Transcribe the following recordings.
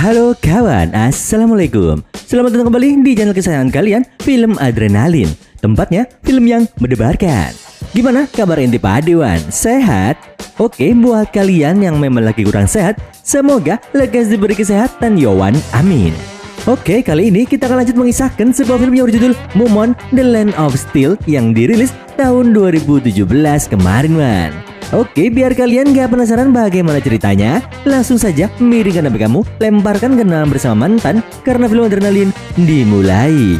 Halo kawan, assalamualaikum. Selamat datang kembali di channel kesayangan kalian, Film Adrenalin. Tempatnya film yang mendebarkan. Gimana kabar inti Padewan? Sehat? Oke, buat kalian yang memang lagi kurang sehat, semoga lekas diberi kesehatan Yowan, amin. Oke, kali ini kita akan lanjut mengisahkan sebuah film yang berjudul Mumon The Land of Steel yang dirilis tahun 2017 kemarin, man. Oke, biar kalian gak penasaran bagaimana ceritanya, langsung saja miringkan HP kamu, lemparkan kenal bersama mantan, karena film Adrenalin dimulai.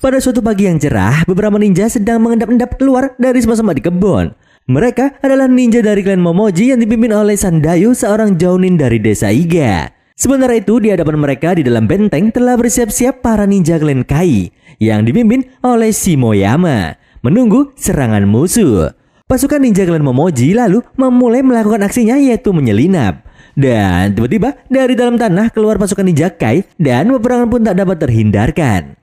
Pada suatu pagi yang cerah, beberapa ninja sedang mengendap-endap keluar dari semak-semak di kebun. Mereka adalah ninja dari klan Momoji yang dipimpin oleh Sandayu, seorang jounin dari desa Iga. Sementara itu, di hadapan mereka di dalam benteng telah bersiap-siap para ninja klan Kai yang dipimpin oleh Shimoyama, menunggu serangan musuh. Pasukan ninja klan Momoji lalu memulai melakukan aksinya, yaitu menyelinap. Dan tiba-tiba dari dalam tanah keluar pasukan ninja Kai dan peperangan pun tak dapat terhindarkan.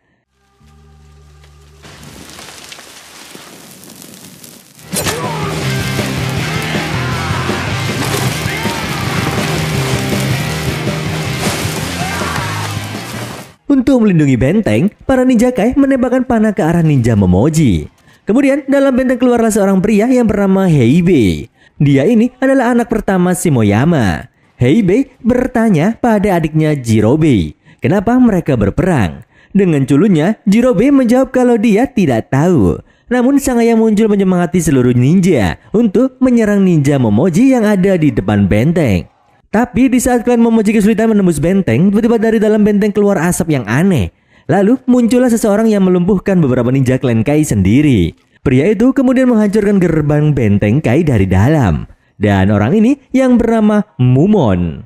Untuk melindungi benteng, para ninja Kai menembakkan panah ke arah ninja Momoji. Kemudian dalam benteng keluarlah seorang pria yang bernama Heibe. Dia ini adalah anak pertama Shimoyama. Heibe bertanya pada adiknya Jirobe, kenapa mereka berperang. Dengan culunnya, Jirobe menjawab kalau dia tidak tahu. Namun sang ayah muncul menyemangati seluruh ninja untuk menyerang ninja Momoji yang ada di depan benteng. Tapi di saat klan Momoji kesulitan menembus benteng, tiba-tiba dari dalam benteng keluar asap yang aneh. Lalu muncullah seseorang yang melumpuhkan beberapa ninja klan Kai sendiri. Pria itu kemudian menghancurkan gerbang benteng Kai dari dalam. Dan orang ini yang bernama Mumon.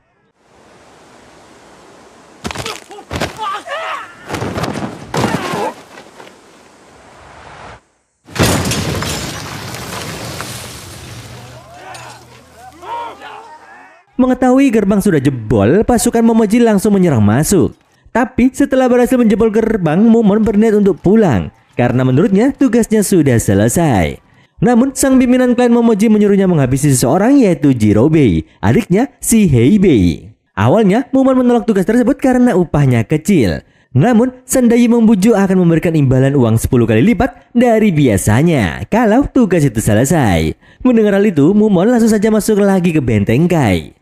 Mengetahui gerbang sudah jebol, pasukan Momoji langsung menyerang masuk. Tapi setelah berhasil menjebol gerbang, Mumon berniat untuk pulang karena menurutnya tugasnya sudah selesai. Namun sang pimpinan klan Momoji menyuruhnya menghabisi seseorang, yaitu Jirobe, adiknya si Heibe. Awalnya Mumon menolak tugas tersebut karena upahnya kecil. Namun Sandayu membujuk akan memberikan imbalan uang 10 kali lipat dari biasanya kalau tugas itu selesai. Mendengar hal itu, Mumon langsung saja masuk lagi ke benteng Kai.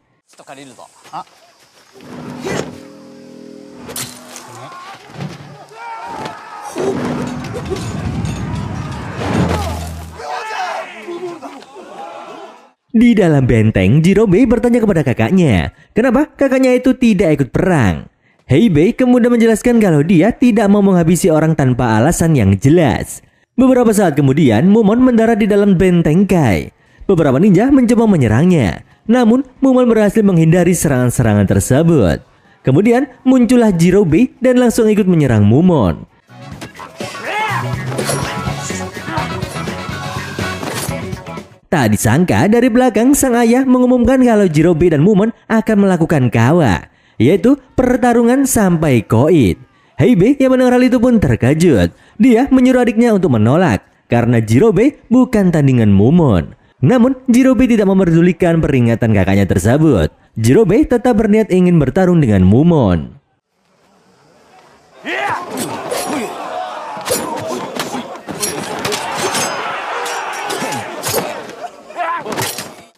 Di dalam benteng, Jirobe bertanya kepada kakaknya, kenapa kakaknya itu tidak ikut perang. Heibe kemudian menjelaskan kalau dia tidak mau menghabisi orang tanpa alasan yang jelas. Beberapa saat kemudian, Mumon mendarat di dalam benteng Kai. Beberapa ninja mencoba menyerangnya, namun Mumon berhasil menghindari serangan-serangan tersebut. Kemudian muncullah Jirobe dan langsung ikut menyerang Mumon. Tak disangka dari belakang sang ayah mengumumkan kalau Jirobe dan Mumon akan melakukan kawa, yaitu pertarungan sampai koit. Heibe yang mendengar hal itu pun terkejut. Dia menyuruh adiknya untuk menolak karena Jirobe bukan tandingan Mumon. Namun Jirobe tidak memperdulikan peringatan kakaknya tersebut. Jirobe tetap berniat ingin bertarung dengan Mumon.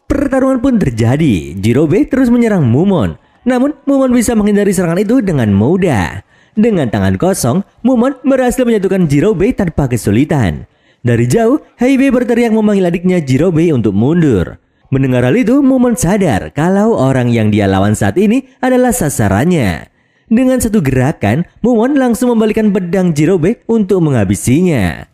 Pertarungan pun terjadi. Jirobe terus menyerang Mumon. Namun Mumon bisa menghindari serangan itu dengan mudah. Dengan tangan kosong, Mumon berhasil menyatukan Jirobe tanpa kesulitan. Dari jauh, Heibe berteriak memanggil adiknya Jirobe untuk mundur. Mendengar hal itu, Mumon sadar kalau orang yang dia lawan saat ini adalah sasarannya. Dengan satu gerakan, Mumon langsung membalikan pedang Jirobe untuk menghabisinya.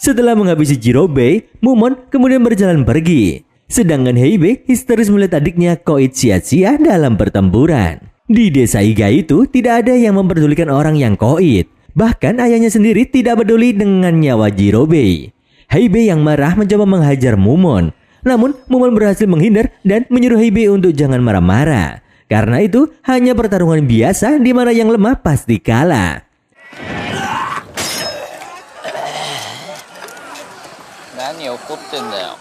Setelah menghabisi Jirobe, Mumon kemudian berjalan pergi. Sedangkan Heibe histeris melihat adiknya koit sia-sia dalam pertempuran. Di desa Iga itu tidak ada yang memperdulikan orang yang koit. Bahkan ayahnya sendiri tidak peduli dengan nyawa Jirobe. Heibe yang marah mencoba menghajar Mumon. Namun Mumon berhasil menghindar dan menyuruh Heibe untuk jangan marah-marah. Karena itu hanya pertarungan biasa di mana yang lemah pasti kalah. 何怒ってんだよ。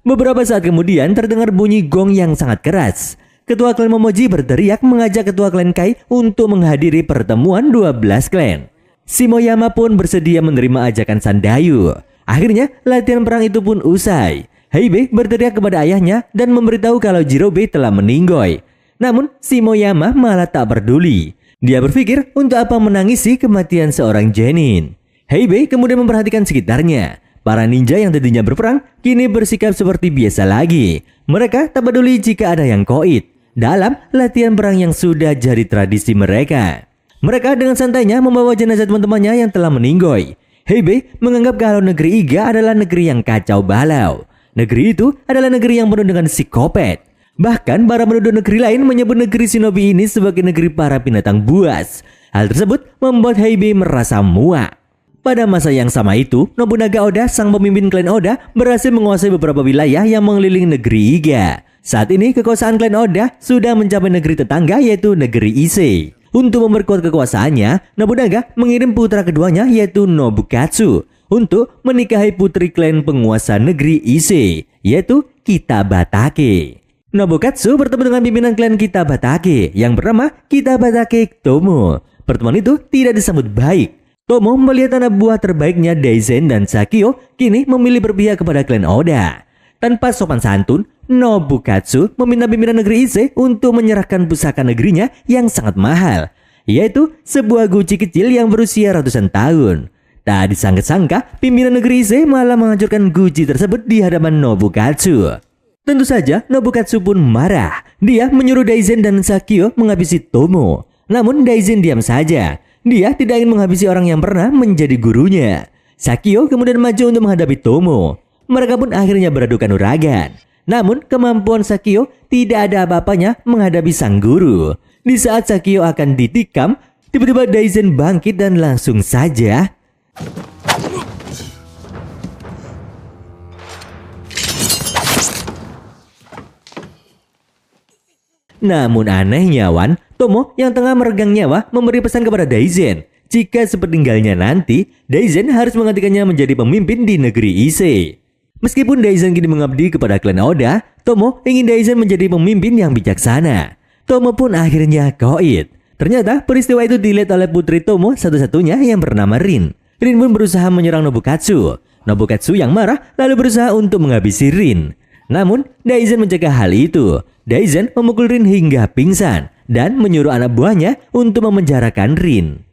Beberapa saat kemudian terdengar bunyi gong yang sangat keras. Ketua klan Momoji berteriak mengajak ketua klan Kai untuk menghadiri pertemuan 12 klan. Shimoyama pun bersedia menerima ajakan Sandayu. Akhirnya latihan perang itu pun usai. Heibe berteriak kepada ayahnya dan memberitahu kalau Jirobe telah meninggoy. Namun Shimoyama malah tak peduli. Dia berpikir untuk apa menangisi kematian seorang genin. Heibe kemudian memperhatikan sekitarnya. Para ninja yang tadinya berperang kini bersikap seperti biasa lagi. Mereka tak peduli jika ada yang koit dalam latihan perang yang sudah jadi tradisi mereka. Mereka dengan santainya membawa jenazah teman-temannya yang telah meninggoy. Heibe menganggap kalau negeri Iga adalah negeri yang kacau balau. Negeri itu adalah negeri yang penuh dengan psikopat. Bahkan para penduduk negeri lain menyebut negeri Shinobi ini sebagai negeri para binatang buas. Hal tersebut membuat Heibe merasa muak. Pada masa yang sama itu, Nobunaga Oda, sang pemimpin klan Oda, berhasil menguasai beberapa wilayah yang mengelilingi negeri Iga. Saat ini kekuasaan klan Oda sudah mencapai negeri tetangga yaitu negeri Ise. Untuk memperkuat kekuasaannya, Nobunaga mengirim putra keduanya yaitu Nobukatsu untuk menikahi putri klan penguasa negeri Ise yaitu Kitabatake. Nobukatsu bertemu dengan pimpinan klan Kitabatake yang bernama Kitabatake Tomo. Pertemuan itu tidak disambut baik. Tomo melihat anak buah terbaiknya Daizen dan Sakio kini memilih berpihak kepada klan Oda. Tanpa sopan santun, Nobukatsu meminta pimpinan negeri Ise untuk menyerahkan pusaka negerinya yang sangat mahal, yaitu sebuah guci kecil yang berusia ratusan tahun. Tak disangka-sangka, pimpinan negeri Ise malah menghancurkan guci tersebut di hadapan Nobukatsu. Tentu saja Nobukatsu pun marah. Dia menyuruh Daizen dan Sakio menghabisi Tomo. Namun Daizen diam saja. Dia tidak ingin menghabisi orang yang pernah menjadi gurunya. Sakio kemudian maju untuk menghadapi Tomo. Mereka pun akhirnya beradu kanuragan. Namun kemampuan Sakio tidak ada apa-apanya menghadapi sang guru. Di saat Sakio akan ditikam, tiba-tiba Daizen bangkit dan langsung saja namun anehnya Wan, Tomo yang tengah meregang nyawa memberi pesan kepada Daizen. Jika sepeninggalnya nanti, Daizen harus menggantikannya menjadi pemimpin di negeri Ise. Meskipun Daizen kini mengabdi kepada klan Oda, Tomo ingin Daizen menjadi pemimpin yang bijaksana. Tomo pun akhirnya koit. Ternyata peristiwa itu dilihat oleh putri Tomo satu-satunya yang bernama Rin. Rin pun berusaha menyerang Nobukatsu. Nobukatsu yang marah lalu berusaha untuk menghabisi Rin. Namun Daizen mencegah hal itu. Daizen memukul Rin hingga pingsan dan menyuruh anak buahnya untuk memenjarakan Rin.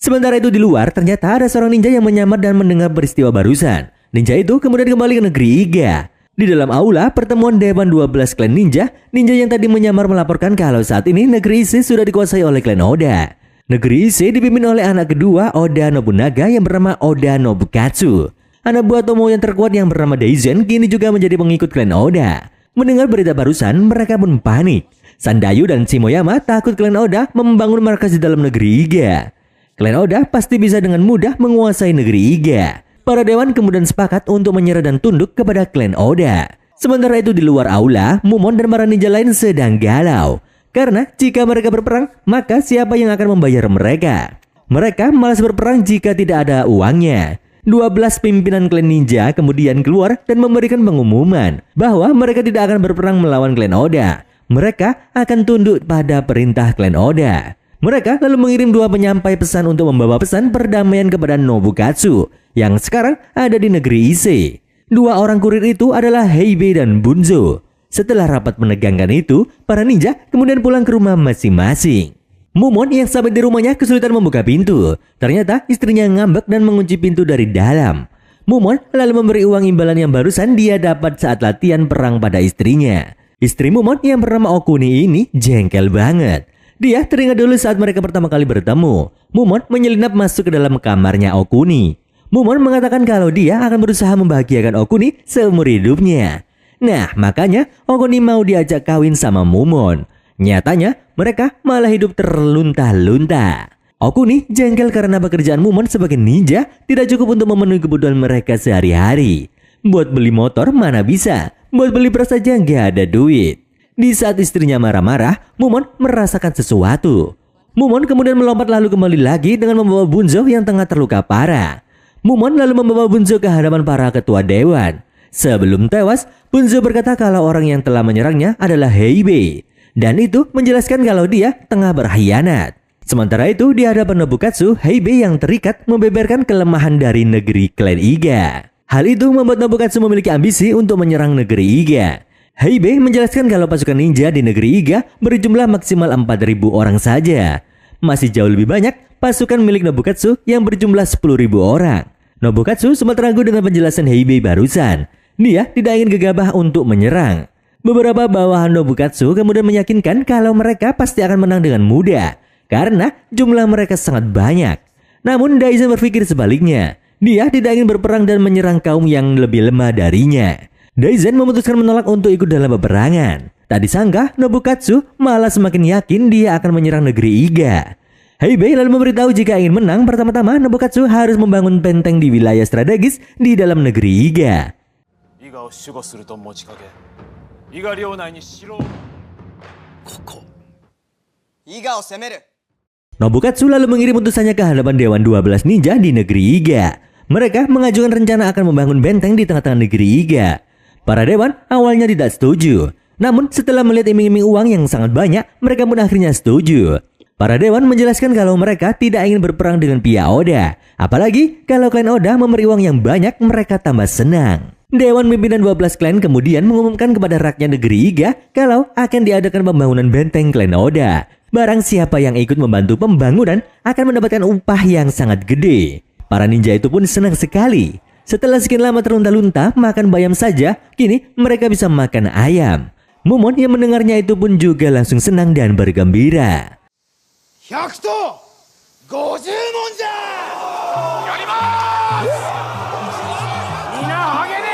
Sementara itu di luar ternyata ada seorang ninja yang menyamar dan mendengar peristiwa barusan. Ninja itu kemudian kembali ke negeri Iga. Di dalam aula pertemuan Dewan 12 klan ninja, ninja yang tadi menyamar melaporkan kalau saat ini negeri Ise sudah dikuasai oleh klan Oda. Negeri Ise dipimpin oleh anak kedua Oda Nobunaga yang bernama Oda Nobukatsu. Anak buah Tomo yang terkuat yang bernama Daizen kini juga menjadi pengikut klan Oda. Mendengar berita barusan, mereka pun panik. Sandayu dan Shimoyama takut klan Oda membangun markas di dalam negeri Iga. Klan Oda pasti bisa dengan mudah menguasai negeri Iga. Para dewan kemudian sepakat untuk menyerah dan tunduk kepada klan Oda. Sementara itu di luar aula, Mumon dan para ninja lain sedang galau. Karena jika mereka berperang, maka siapa yang akan membayar mereka? Mereka malas berperang jika tidak ada uangnya. 12 pimpinan klan ninja kemudian keluar dan memberikan pengumuman bahwa mereka tidak akan berperang melawan klan Oda. Mereka akan tunduk pada perintah klan Oda. Mereka lalu mengirim 2 penyampai pesan untuk membawa pesan perdamaian kepada Nobukatsu yang sekarang ada di negeri Ise. 2 orang kurir itu adalah Heibe dan Bunzo. Setelah rapat menegangkan itu, para ninja kemudian pulang ke rumah masing-masing. Mumon yang sampai di rumahnya kesulitan membuka pintu. Ternyata istrinya ngambek dan mengunci pintu dari dalam. Mumon lalu memberi uang imbalan yang barusan dia dapat saat latihan perang pada istrinya. Istri Mumon yang bernama Okuni ini jengkel banget. Dia teringat dulu saat mereka pertama kali bertemu. Mumon menyelinap masuk ke dalam kamarnya Okuni. Mumon mengatakan kalau dia akan berusaha membahagiakan Okuni seumur hidupnya. Nah, makanya Okuni mau diajak kawin sama Mumon. Nyatanya, mereka malah hidup terlunta-lunta. Okuni jengkel karena pekerjaan Mumon sebagai ninja tidak cukup untuk memenuhi kebutuhan mereka sehari-hari. Buat beli motor mana bisa, buat beli beras saja nggak ada duit. Di saat istrinya marah-marah, Mumon merasakan sesuatu. Mumon kemudian melompat lalu kembali lagi dengan membawa Bunzo yang tengah terluka parah. Mumon lalu membawa Bunzo ke hadapan para ketua dewan. Sebelum tewas, Bunzo berkata kalau orang yang telah menyerangnya adalah Heibe. Dan itu menjelaskan kalau dia tengah berkhianat. Sementara itu, di hadapan Nobukatsu, Heibe yang terikat membeberkan kelemahan dari negeri klan Iga. Hal itu membuat Nobukatsu memiliki ambisi untuk menyerang negeri Iga. Heibe menjelaskan kalau pasukan ninja di negeri Iga berjumlah maksimal 4.000 orang saja. Masih jauh lebih banyak pasukan milik Nobukatsu yang berjumlah 10.000 orang. Nobukatsu sempat ragu dengan penjelasan Heibe barusan. Dia tidak ingin gegabah untuk menyerang. Beberapa bawahan Nobukatsu kemudian meyakinkan kalau mereka pasti akan menang dengan mudah karena jumlah mereka sangat banyak. Namun Daizen berpikir sebaliknya. Dia tidak ingin berperang dan menyerang kaum yang lebih lemah darinya. Daizen memutuskan menolak untuk ikut dalam peperangan. Tak disangka Nobukatsu malah semakin yakin dia akan menyerang negeri Iga. Heibe lalu memberitahu jika ingin menang, pertama-tama Nobukatsu harus membangun benteng di wilayah strategis di dalam negeri Iga. Nobukatsu lalu mengirim utusannya ke hadapan Dewan 12 Ninja di negeri Iga. Mereka mengajukan rencana akan membangun benteng di tengah-tengah negeri Iga. Para dewan awalnya tidak setuju. Namun setelah melihat iming-iming uang yang sangat banyak, mereka pun akhirnya setuju. Para dewan menjelaskan kalau mereka tidak ingin berperang dengan pihak Oda. Apalagi kalau klan Oda memberi uang yang banyak, mereka tambah senang. Dewan pimpinan 12 klan kemudian mengumumkan kepada rakyat negeri Iga kalau akan diadakan pembangunan benteng klan Oda. Barang siapa yang ikut membantu pembangunan akan mendapatkan upah yang sangat gede. Para ninja itu pun senang sekali. Setelah sekian lama terlunta-lunta makan bayam saja, kini mereka bisa makan ayam. Mumon yang mendengarnya itu pun juga langsung senang dan bergembira. 100 と50問じゃやりますみんな励め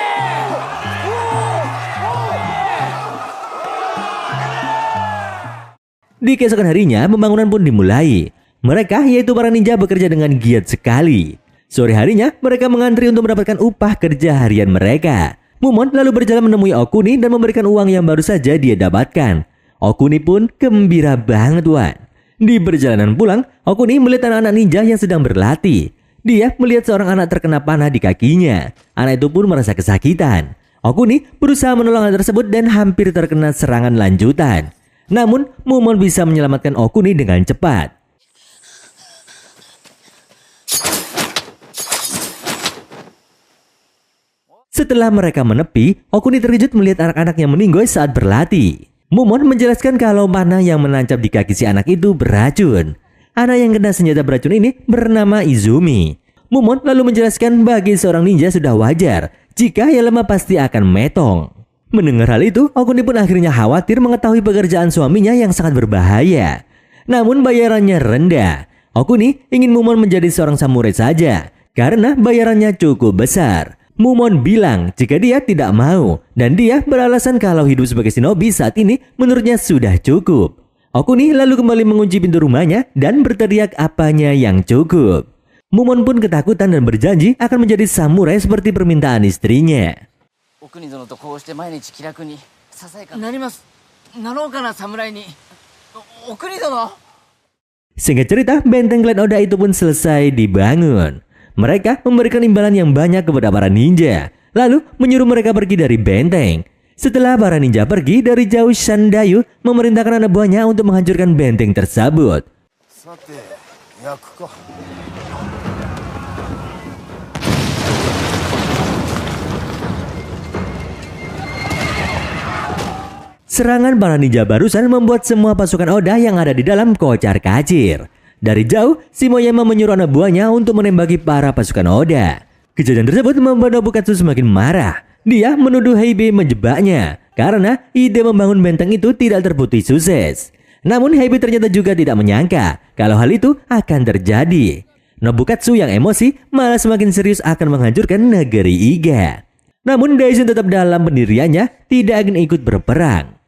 Di keesokan harinya, pembangunan pun dimulai. Mereka, yaitu para ninja, bekerja dengan giat sekali. Sore harinya, mereka mengantri untuk mendapatkan upah kerja harian mereka. Mumon lalu berjalan menemui Okuni dan memberikan uang yang baru saja dia dapatkan. Okuni pun gembira banget, Wan. Di perjalanan pulang, Okuni melihat anak-anak ninja yang sedang berlatih. Dia melihat seorang anak terkena panah di kakinya. Anak itu pun merasa kesakitan. Okuni berusaha menolong anak tersebut dan hampir terkena serangan lanjutan. Namun, Mumon bisa menyelamatkan Okuni dengan cepat. Setelah mereka menepi, Okuni terkejut melihat anak-anaknya meninggoy saat berlatih. Mumon menjelaskan kalau panah yang menancap di kaki si anak itu beracun. Anak yang kena senjata beracun ini bernama Izumi. Mumon lalu menjelaskan bagi seorang ninja sudah wajar jika yang lemah pasti akan metong. Mendengar hal itu, Okuni pun akhirnya khawatir mengetahui pekerjaan suaminya yang sangat berbahaya. Namun bayarannya rendah. Okuni ingin Mumon menjadi seorang samurai saja karena bayarannya cukup besar. Mumon bilang jika dia tidak mau dan dia beralasan kalau hidup sebagai shinobi saat ini menurutnya sudah cukup. Okuni lalu kembali mengunci pintu rumahnya dan berteriak apanya yang cukup. Mumon pun ketakutan dan berjanji akan menjadi samurai seperti permintaan istrinya. Singkat cerita, benteng klan Oda itu pun selesai dibangun. Mereka memberikan imbalan yang banyak kepada para ninja, lalu menyuruh mereka pergi dari benteng. Setelah para ninja pergi dari jauh, Shandayu memerintahkan anak buahnya untuk menghancurkan benteng tersebut. Serangan para ninja barusan membuat semua pasukan Oda yang ada di dalam kocar-kacir. Dari jauh, Shimoyama menyuruh anak buahnya untuk menembaki para pasukan Oda. Kejadian tersebut membuat Nobukatsu semakin marah. Dia menuduh Heibe menjebaknya karena ide membangun benteng itu tidak terbukti sukses. Namun Heibe ternyata juga tidak menyangka kalau hal itu akan terjadi. Nobukatsu yang emosi malah semakin serius akan menghancurkan negeri Iga. Namun Daizen tetap dalam pendiriannya tidak ingin ikut berperang.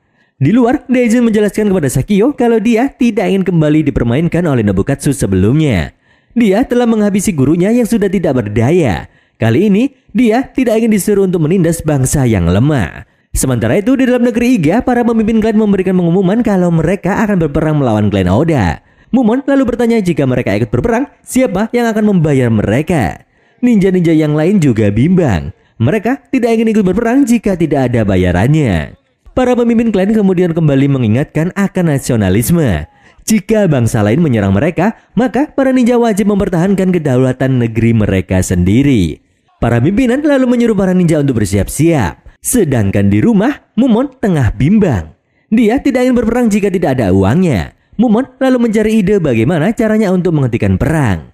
Di luar, Daizen menjelaskan kepada Sakio kalau dia tidak ingin kembali dipermainkan oleh Nobukatsu sebelumnya. Dia telah menghabisi gurunya yang sudah tidak berdaya. Kali ini, dia tidak ingin disuruh untuk menindas bangsa yang lemah. Sementara itu di dalam negeri Iga, para pemimpin klan memberikan pengumuman kalau mereka akan berperang melawan klan Oda. Mumon lalu bertanya jika mereka ikut berperang, siapa yang akan membayar mereka? Ninja-ninja yang lain juga bimbang. Mereka tidak ingin ikut berperang jika tidak ada bayarannya. Para pemimpin klan kemudian kembali mengingatkan akan nasionalisme. Jika bangsa lain menyerang mereka, maka para ninja wajib mempertahankan kedaulatan negeri mereka sendiri. Para pimpinan lalu menyuruh para ninja untuk bersiap-siap. Sedangkan di rumah, Mumon tengah bimbang. Dia tidak ingin berperang jika tidak ada uangnya. Mumon lalu mencari ide bagaimana caranya untuk menghentikan perang.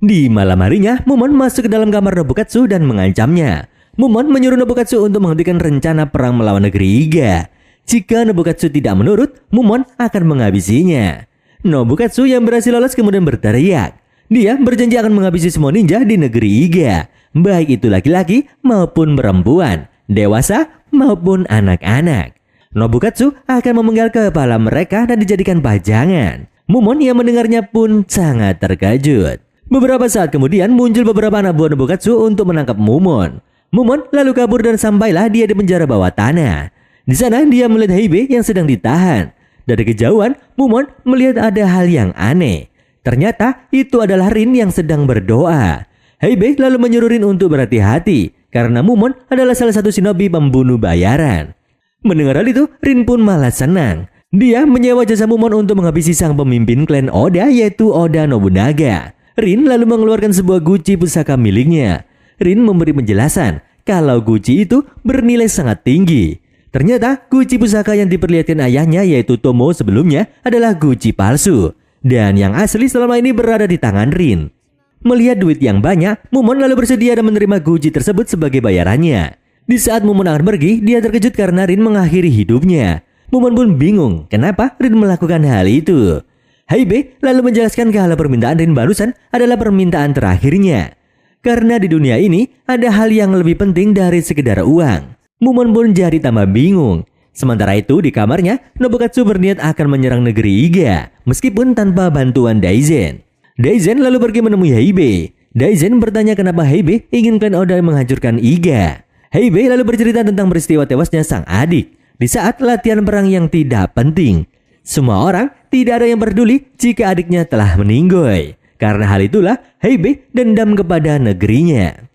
Di malam harinya, Mumon masuk ke dalam kamar Nobukatsu dan mengancamnya. Mumon menyuruh Nobukatsu untuk menghentikan rencana perang melawan negeri Iga. Jika Nobukatsu tidak menurut, Mumon akan menghabisinya. Nobukatsu yang berhasil lolos kemudian berteriak. Dia berjanji akan menghabisi semua ninja di negeri Iga, baik itu laki-laki maupun perempuan, dewasa maupun anak-anak. Nobukatsu akan memenggal kepala mereka dan dijadikan pajangan. Mumon yang mendengarnya pun sangat terkejut. Beberapa saat kemudian muncul beberapa anak buah Nobukatsu untuk menangkap Mumon. Mumon lalu kabur dan sampailah dia di penjara bawah tanah. Di sana dia melihat Heibe yang sedang ditahan. Dari kejauhan, Mumon melihat ada hal yang aneh. Ternyata itu adalah Rin yang sedang berdoa. Heibe lalu menyuruh Rin untuk berhati-hati karena Mumon adalah salah satu shinobi pembunuh bayaran. Mendengar hal itu, Rin pun malah senang. Dia menyewa jasa Mumon untuk menghabisi sang pemimpin klan Oda yaitu Oda Nobunaga. Rin lalu mengeluarkan sebuah guci pusaka miliknya. Rin memberi penjelasan kalau guci itu bernilai sangat tinggi. Ternyata guci pusaka yang diperlihatkan ayahnya yaitu Tomo sebelumnya adalah guci palsu. Dan yang asli selama ini berada di tangan Rin. Melihat duit yang banyak, Mumon lalu bersedia dan menerima guci tersebut sebagai bayarannya. Di saat Mumon akan pergi, dia terkejut karena Rin mengakhiri hidupnya. Mumon pun bingung kenapa Rin melakukan hal itu. Heibe lalu menjelaskan kalau permintaan Rin barusan adalah permintaan terakhirnya. Karena di dunia ini ada hal yang lebih penting dari sekedar uang. Mumon pun jadi tambah bingung. Sementara itu di kamarnya, Nobukatsu berniat akan menyerang negeri Iga meskipun tanpa bantuan Daizen. Daizen lalu pergi menemui Heibe. Daizen bertanya kenapa Heibe ingin klan Oda menghancurkan Iga. Heibe lalu bercerita tentang peristiwa tewasnya sang adik di saat latihan perang yang tidak penting. Semua orang tidak ada yang peduli jika adiknya telah meninggoy. Karena hal itulah Heibe dendam kepada negerinya.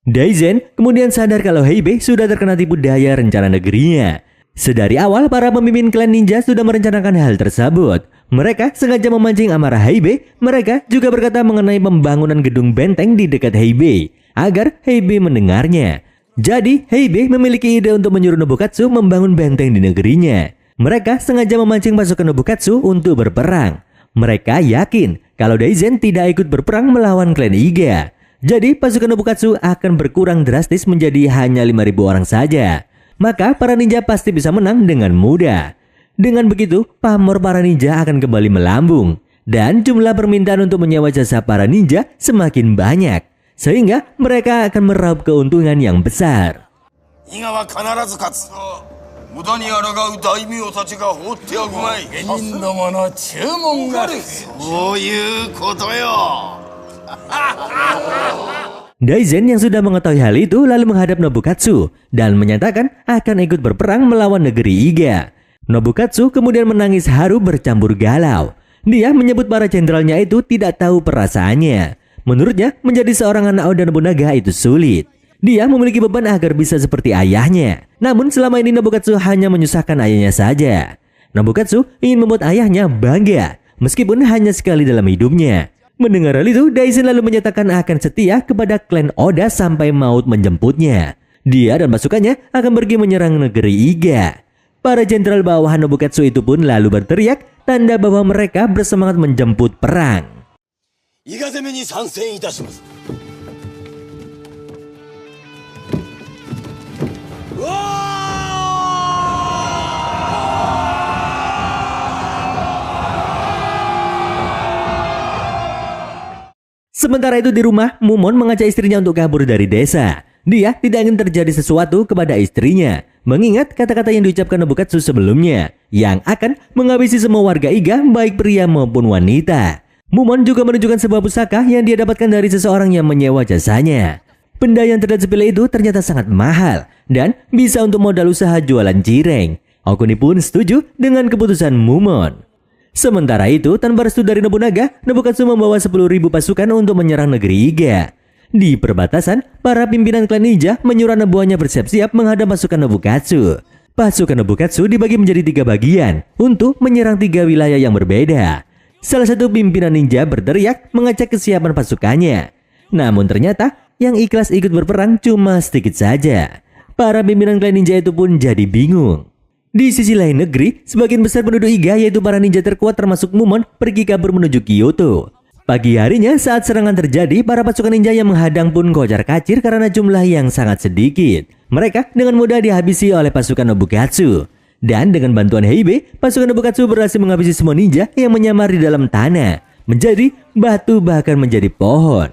Daizen kemudian sadar kalau Heibe sudah terkena tipu daya rencana negerinya. Sedari awal para pemimpin klan ninja sudah merencanakan hal tersebut. Mereka sengaja memancing amarah Heibe. Mereka juga berkata mengenai pembangunan gedung benteng di dekat Heibe agar Heibe mendengarnya. Jadi Heibe memiliki ide untuk menyuruh Nobukatsu membangun benteng di negerinya. Mereka sengaja memancing pasukan Nobukatsu untuk berperang. Mereka yakin kalau Daizen tidak ikut berperang melawan klan Iga. Jadi pasukan Nobukatsu akan berkurang drastis menjadi hanya 5.000 orang saja. Maka para ninja pasti bisa menang dengan mudah. Dengan begitu, pamor para ninja akan kembali melambung. Dan jumlah permintaan untuk menyewa jasa para ninja semakin banyak. Sehingga mereka akan meraup keuntungan yang besar. Daizen yang sudah mengetahui hal itu lalu menghadap Nobukatsu dan menyatakan akan ikut berperang melawan negeri Iga. Nobukatsu kemudian menangis haru bercampur galau. Dia menyebut para jenderalnya itu tidak tahu perasaannya. Menurutnya, menjadi seorang anak Oda Nobunaga itu sulit. Dia memiliki beban agar bisa seperti ayahnya. Namun selama ini Nobukatsu hanya menyusahkan ayahnya saja. Nobukatsu ingin membuat ayahnya bangga, meskipun hanya sekali dalam hidupnya. Mendengar hal itu, Daizen lalu menyatakan akan setia kepada klan Oda sampai maut menjemputnya. Dia dan pasukannya akan pergi menyerang negeri Iga. Para jenderal bawahan Nobukatsu itu pun lalu berteriak, tanda bahwa mereka bersemangat menjemput perang. Sementara itu di rumah, Mumon mengajak istrinya untuk kabur dari desa. Dia tidak ingin terjadi sesuatu kepada istrinya, mengingat kata-kata yang diucapkan Nobukatsu sebelumnya yang akan menghabisi semua warga Iga baik pria maupun wanita. Mumon juga menunjukkan sebuah pusaka yang dia dapatkan dari seseorang yang menyewa jasanya. Benda yang terlihat sepele itu ternyata sangat mahal dan bisa untuk modal usaha jualan cireng. Okuni pun setuju dengan keputusan Mumon. Sementara itu, tanpa restu dari Nobunaga, Nobukatsu membawa 10.000 pasukan untuk menyerang negeri Iga. Di perbatasan, para pimpinan klan ninja menyuruh anak buahnya bersiap-siap menghadap pasukan Nobukatsu. Pasukan Nobukatsu dibagi menjadi 3 bagian untuk menyerang 3 wilayah yang berbeda. Salah satu pimpinan ninja berteriak mengecek kesiapan pasukannya. Namun ternyata yang ikhlas ikut berperang cuma sedikit saja. Para pimpinan klan ninja itu pun jadi bingung. Di sisi lain negeri, sebagian besar penduduk Iga yaitu para ninja terkuat termasuk Mumon pergi kabur menuju Kyoto. Pagi harinya saat serangan terjadi, para pasukan ninja yang menghadang pun kocar-kacir karena jumlah yang sangat sedikit. Mereka dengan mudah dihabisi oleh pasukan Nobukatsu. Dan dengan bantuan Heibe, pasukan Nobukatsu berhasil menghabisi semua ninja yang menyamar di dalam tanah, menjadi batu bahkan menjadi pohon.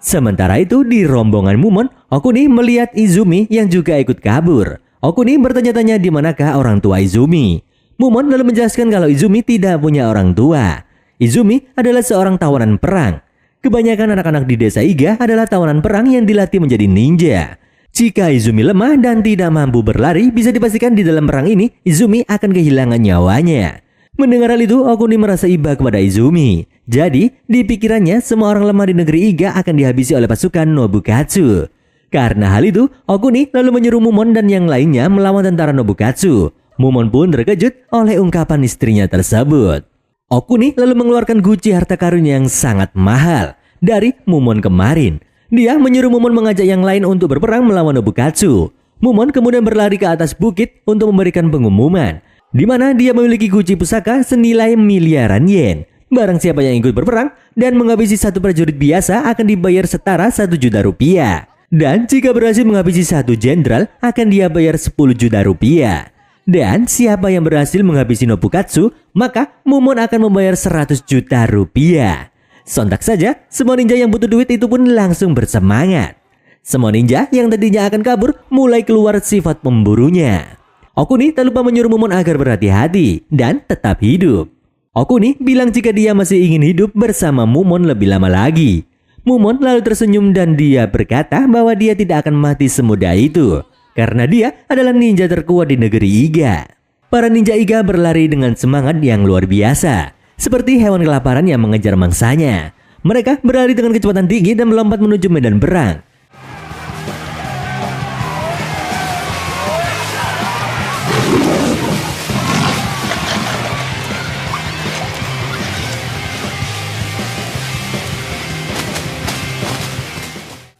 Sementara itu di rombongan Mumon, Okuni melihat Izumi yang juga ikut kabur. Okuni bertanya-tanya di manakah orang tua Izumi. Mumon lalu menjelaskan kalau Izumi tidak punya orang tua. Izumi adalah seorang tawanan perang. Kebanyakan anak-anak di desa Iga adalah tawanan perang yang dilatih menjadi ninja. Jika Izumi lemah dan tidak mampu berlari, bisa dipastikan di dalam perang ini Izumi akan kehilangan nyawanya. Mendengar hal itu, Okuni merasa iba kepada Izumi. Jadi, di pikirannya semua orang lemah di negeri Iga akan dihabisi oleh pasukan Nobukatsu. Karena hal itu, Okuni lalu menyuruh Mumon dan yang lainnya melawan tentara Nobukatsu. Mumon pun terkejut oleh ungkapan istrinya tersebut. Okuni lalu mengeluarkan guci harta karun yang sangat mahal dari Mumon kemarin. Dia menyuruh Mumon mengajak yang lain untuk berperang melawan Nobukatsu. Mumon kemudian berlari ke atas bukit untuk memberikan pengumuman, di mana dia memiliki guci pusaka senilai miliaran yen. Barang siapa yang ikut berperang dan menghabisi satu prajurit biasa akan dibayar setara 1 juta rupiah. Dan jika berhasil menghabisi satu jenderal akan dia bayar 10 juta rupiah. Dan siapa yang berhasil menghabisi Nobukatsu, maka Mumon akan membayar 100 juta rupiah. Sontak saja, semua ninja yang butuh duit itu pun langsung bersemangat. Semua ninja yang tadinya akan kabur mulai keluar sifat pemburunya. Okuni tak lupa menyuruh Mumon agar berhati-hati dan tetap hidup. Okuni bilang jika dia masih ingin hidup bersama Mumon lebih lama lagi. Mumon lalu tersenyum dan dia berkata bahwa dia tidak akan mati semudah itu, karena dia adalah ninja terkuat di negeri Iga. Para ninja Iga berlari dengan semangat yang luar biasa, seperti hewan kelaparan yang mengejar mangsanya. Mereka berlari dengan kecepatan tinggi dan melompat menuju medan perang.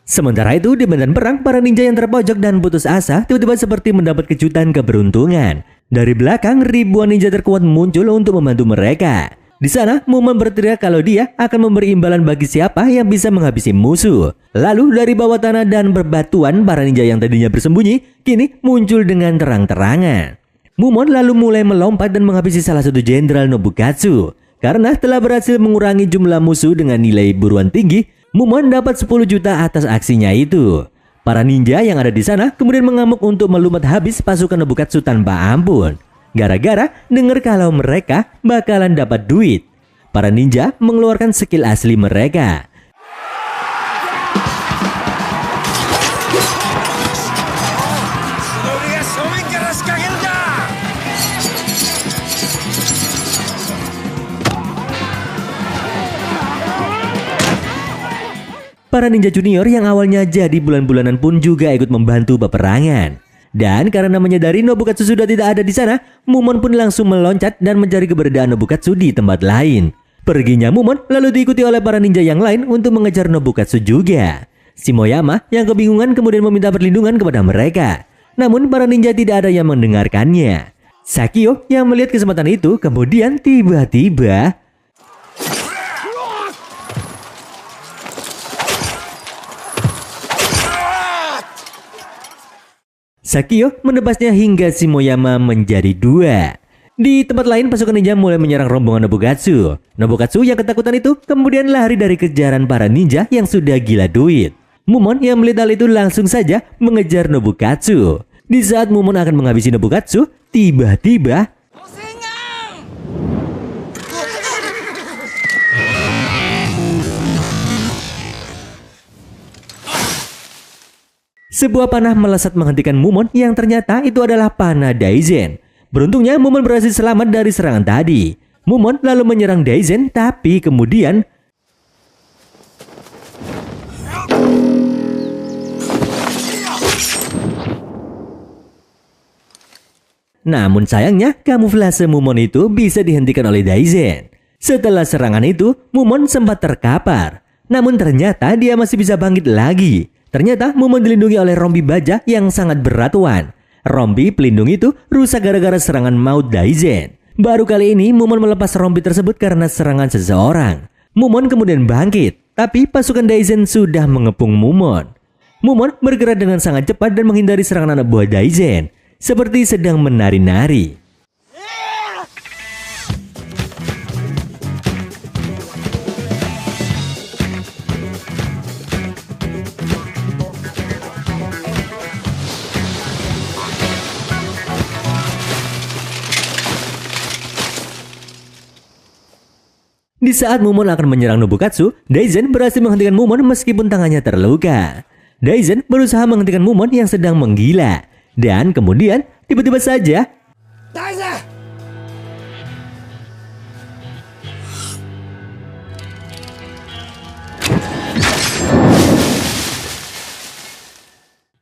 Sementara itu di medan perang, para ninja yang terpojok dan putus asa tiba-tiba seperti mendapat kejutan keberuntungan. Dari belakang, ribuan ninja terkuat muncul untuk membantu mereka. Di sana, Mumon berteriak kalau dia akan memberi imbalan bagi siapa yang bisa menghabisi musuh. Lalu dari bawah tanah dan berbatuan, para ninja yang tadinya bersembunyi kini muncul dengan terang-terangan. Mumon lalu mulai melompat dan menghabisi salah satu jenderal Nobukatsu. Karena telah berhasil mengurangi jumlah musuh dengan nilai buruan tinggi, Mumon dapat 10 juta atas aksinya itu. Para ninja yang ada di sana kemudian mengamuk untuk melumat habis pasukan Nobukatsu tanpa ampun. Gara-gara dengar kalau mereka bakalan dapat duit. Para ninja mengeluarkan skill asli mereka. Para ninja junior yang awalnya jadi bulan-bulanan pun juga ikut membantu peperangan. Dan karena menyadari Nobukatsu sudah tidak ada di sana, Mumon pun langsung meloncat dan mencari keberadaan Nobukatsu di tempat lain. Perginya Mumon lalu diikuti oleh para ninja yang lain untuk mengejar Nobukatsu juga. Shimoyama yang kebingungan kemudian meminta perlindungan kepada mereka. Namun para ninja tidak ada yang mendengarkannya. Sakio yang melihat kesempatan itu kemudian tiba-tiba Sakio menebasnya hingga Shimoyama menjadi 2. Di tempat lain pasukan ninja mulai menyerang rombongan Nobukatsu. Nobukatsu yang ketakutan itu kemudian lari dari kejaran para ninja yang sudah gila duit. Mumon yang melihat hal itu langsung saja mengejar Nobukatsu. Di saat Mumon akan menghabisi Nobukatsu, tiba-tiba sebuah panah melesat menghentikan Mumon yang ternyata itu adalah panah Daizen. Beruntungnya Mumon berhasil selamat dari serangan tadi. Mumon lalu menyerang Daizen tapi kemudian namun sayangnya kamuflase Mumon itu bisa dihentikan oleh Daizen. Setelah serangan itu, Mumon sempat terkapar. Namun ternyata dia masih bisa bangkit lagi. Ternyata Mumon dilindungi oleh rompi baja yang sangat beratuan. Rompi pelindung itu rusak gara-gara serangan maut Daizen. Baru kali ini Mumon melepas rompi tersebut karena serangan seseorang. Mumon kemudian bangkit, tapi pasukan Daizen sudah mengepung Mumon. Mumon bergerak dengan sangat cepat dan menghindari serangan anak buah Daizen, seperti sedang menari-nari. Di saat Mumon akan menyerang Nobukatsu, Daizen berhasil menghentikan Mumon meskipun tangannya terluka. Daizen berusaha menghentikan Mumon yang sedang menggila. Dan kemudian tiba-tiba saja Daizen!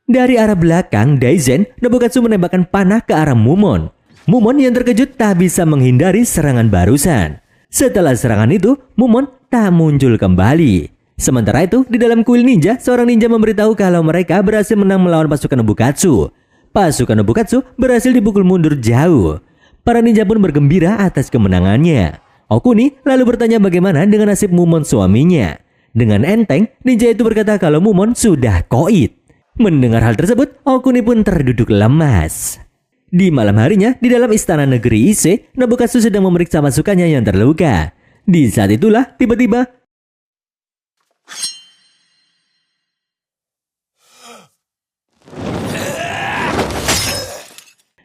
dari arah belakang Daizen, Nobukatsu menembakkan panah ke arah Mumon. Mumon yang terkejut tak bisa menghindari serangan barusan. Setelah serangan itu, Mumon tak muncul kembali. Sementara itu, di dalam kuil ninja, seorang ninja memberitahu kalau mereka berhasil menang melawan pasukan Nobukatsu. Pasukan Nobukatsu berhasil dipukul mundur jauh. Para ninja pun bergembira atas kemenangannya. Okuni lalu bertanya bagaimana dengan nasib Mumon suaminya. Dengan enteng, ninja itu berkata kalau Mumon sudah koit. Mendengar hal tersebut, Okuni pun terduduk lemas. Di malam harinya, di dalam istana negeri Ise, Nobukatsu sedang memeriksa pasukannya yang terluka. Di saat itulah, tiba-tiba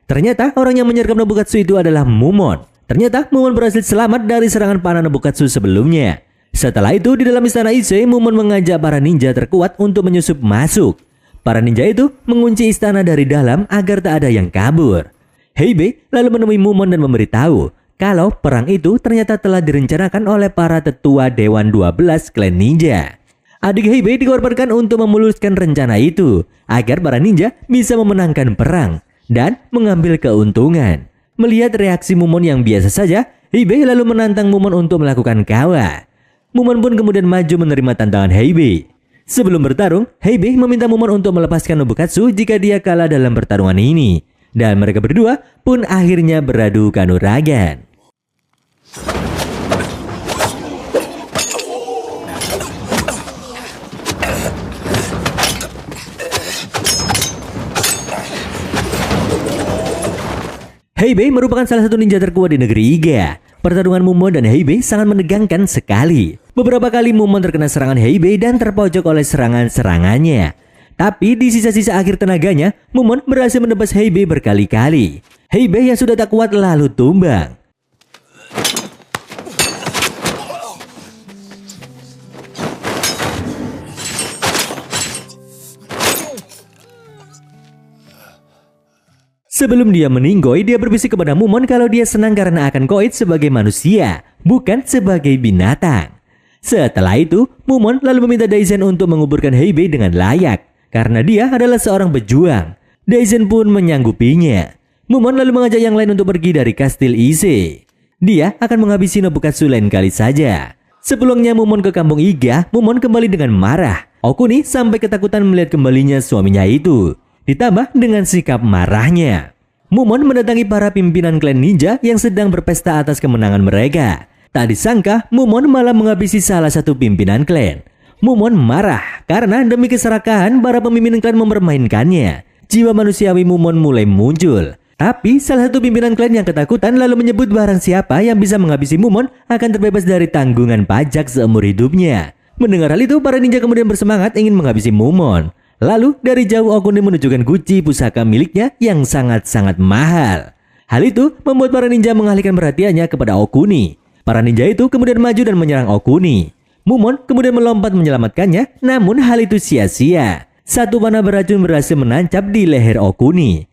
ternyata orang yang menyergap Nobukatsu itu adalah Mumon. Ternyata Mumon berhasil selamat dari serangan panah Nobukatsu sebelumnya. Setelah itu, di dalam istana Ise, Mumon mengajak para ninja terkuat untuk menyusup masuk. Para ninja itu mengunci istana dari dalam agar tak ada yang kabur. Heibe lalu menemui Mumon dan memberitahu kalau perang itu ternyata telah direncanakan oleh para tetua Dewan 12 klan ninja. Adik Heibe dikorbankan untuk memuluskan rencana itu agar para ninja bisa memenangkan perang dan mengambil keuntungan. Melihat reaksi Mumon yang biasa saja, Heibe lalu menantang Mumon untuk melakukan kawa. Mumon pun kemudian maju menerima tantangan Heibe. Sebelum bertarung, Heibe meminta Mumon untuk melepaskan Nobukatsu jika dia kalah dalam pertarungan ini. Dan mereka berdua pun akhirnya beradu kanuragan. Heibe merupakan salah satu ninja terkuat di negeri Iga. Pertarungan Mumon dan Heibe sangat menegangkan sekali. Beberapa kali Mumon terkena serangan Heibe dan terpojok oleh serangan-serangannya. Tapi di sisa-sisa akhir tenaganya, Mumon berhasil menebas Heibe berkali-kali. Heibe yang sudah tak kuat lalu tumbang. Sebelum dia meninggoy, dia berbisik kepada Mumon kalau dia senang karena akan koit sebagai manusia, bukan sebagai binatang. Setelah itu, Mumon lalu meminta Daizen untuk menguburkan Heibe dengan layak, karena dia adalah seorang pejuang. Daizen pun menyanggupinya. Mumon lalu mengajak yang lain untuk pergi dari kastil Ise. Dia akan menghabisi Nobukatsu lain kali saja. Sepulangnya Mumon ke kampung Iga, Mumon kembali dengan marah. Okuni sampai ketakutan melihat kembalinya suaminya itu. Ditambah dengan sikap marahnya. Mumon mendatangi para pimpinan klan ninja yang sedang berpesta atas kemenangan mereka. Tak disangka, Mumon malah menghabisi salah satu pimpinan klan. Mumon marah karena demi keserakahan para pemimpin klan mempermainkannya. Jiwa manusiawi Mumon mulai muncul. Tapi salah satu pimpinan klan yang ketakutan lalu menyebut barang siapa yang bisa menghabisi Mumon akan terbebas dari tanggungan pajak seumur hidupnya. Mendengar hal itu, para ninja kemudian bersemangat ingin menghabisi Mumon. Lalu dari jauh Okuni menunjukkan guci pusaka miliknya yang sangat-sangat mahal. Hal itu membuat para ninja mengalihkan perhatiannya kepada Okuni. Para ninja itu kemudian maju dan menyerang Okuni. Mumon kemudian melompat menyelamatkannya, namun hal itu sia-sia. Satu panah beracun berhasil menancap di leher Okuni.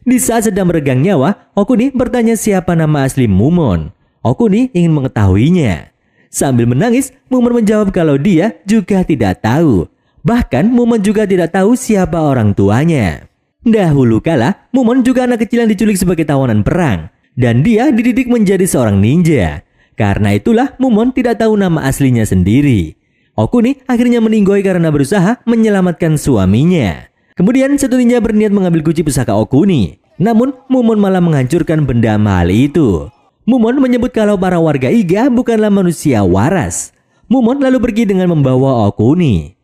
Di saat sedang meregang nyawa, Okuni bertanya siapa nama asli Mumon. Okuni ingin mengetahuinya. Sambil menangis, Mumon menjawab kalau dia juga tidak tahu. Bahkan Mumon juga tidak tahu siapa orang tuanya. Dahulu kala, Mumon juga anak kecil yang diculik sebagai tawanan perang. Dan dia dididik menjadi seorang ninja. Karena itulah Mumon tidak tahu nama aslinya sendiri. Okuni akhirnya meninggoy karena berusaha menyelamatkan suaminya. Kemudian satu ninja berniat mengambil kunci pusaka Okuni. Namun Mumon malah menghancurkan benda mahal itu. Mumon menyebut kalau para warga Iga bukanlah manusia waras. Mumon lalu pergi dengan membawa Okuni.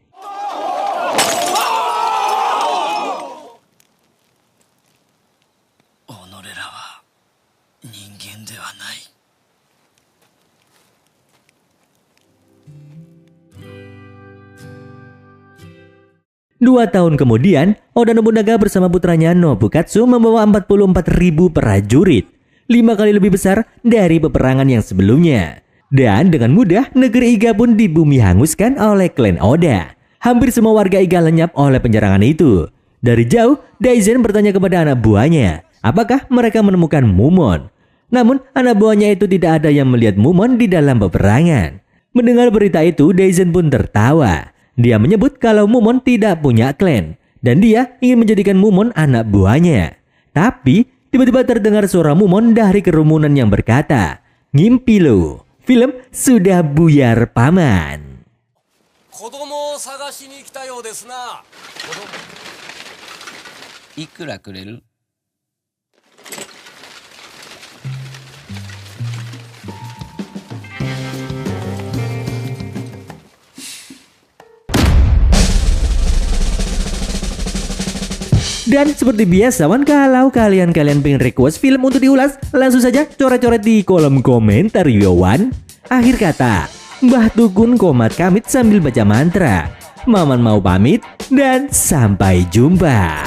Dua tahun kemudian, Oda Nobunaga bersama putranya Nobukatsu membawa 44.000 prajurit, 5 kali lebih besar dari peperangan yang sebelumnya. Dan dengan mudah, negeri Iga pun dibumi hanguskan oleh klan Oda. Hampir semua warga Iga lenyap oleh penyerangan itu. Dari jauh, Daizen bertanya kepada anak buahnya, apakah mereka menemukan Mumon. Namun, anak buahnya itu tidak ada yang melihat Mumon di dalam peperangan. Mendengar berita itu, Daizen pun tertawa. Dia menyebut kalau Mumon tidak punya klan dan dia ingin menjadikan Mumon anak buahnya. Tapi tiba-tiba terdengar suara Mumon dari kerumunan yang berkata, "Ngimpi lo, film sudah buyar paman." Ikura kureru? Dan seperti biasa, kalau kalian pengen request film untuk diulas, langsung saja coret-coret di kolom komentar Yowan. Akhir kata, Mbah Tukun komat kamit sambil baca mantra. Maman mau pamit dan sampai jumpa.